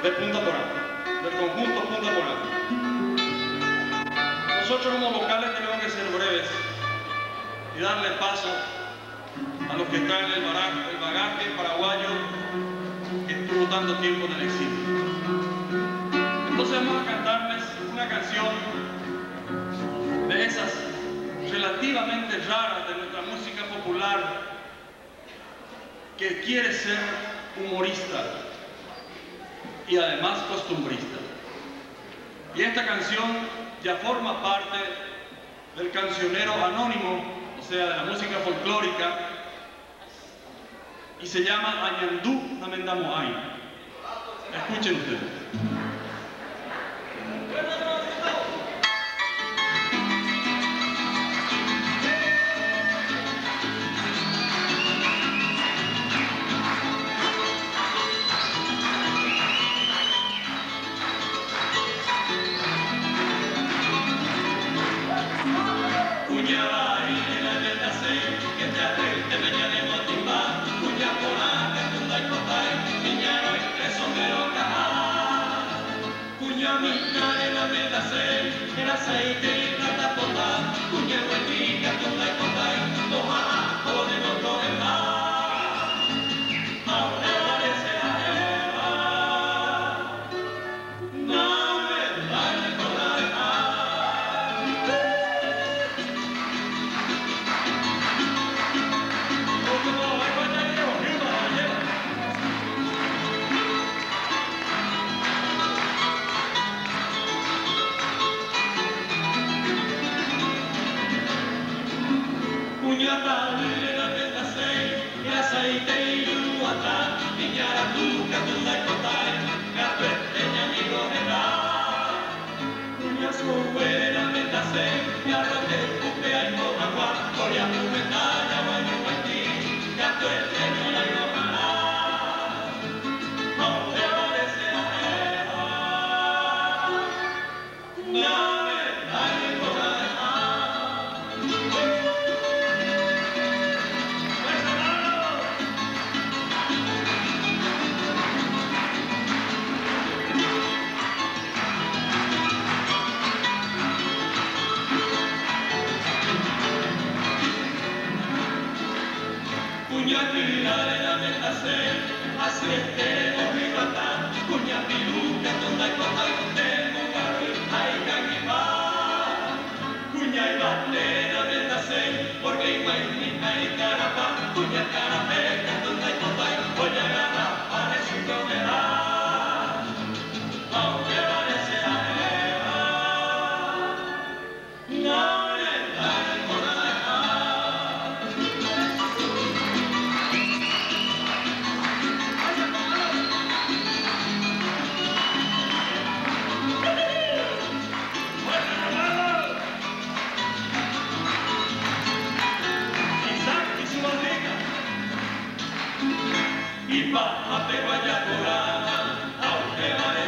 de Punta Morán, del conjunto Punta Morán. Nosotros como locales tenemos que ser breves y darle paso a los que traen el bagaje paraguayo que estuvo tanto tiempo en el exilio. Entonces vamos a cantarles una canción de esas relativamente raras de nuestra música popular que quiere ser humorista y además costumbrista. Y esta canción ya forma parte del cancionero anónimo, o sea, de la música folclórica, y se llama Añandú Namendamoay. Escuchen ustedes. Y va a Guayacurana, aunque vaya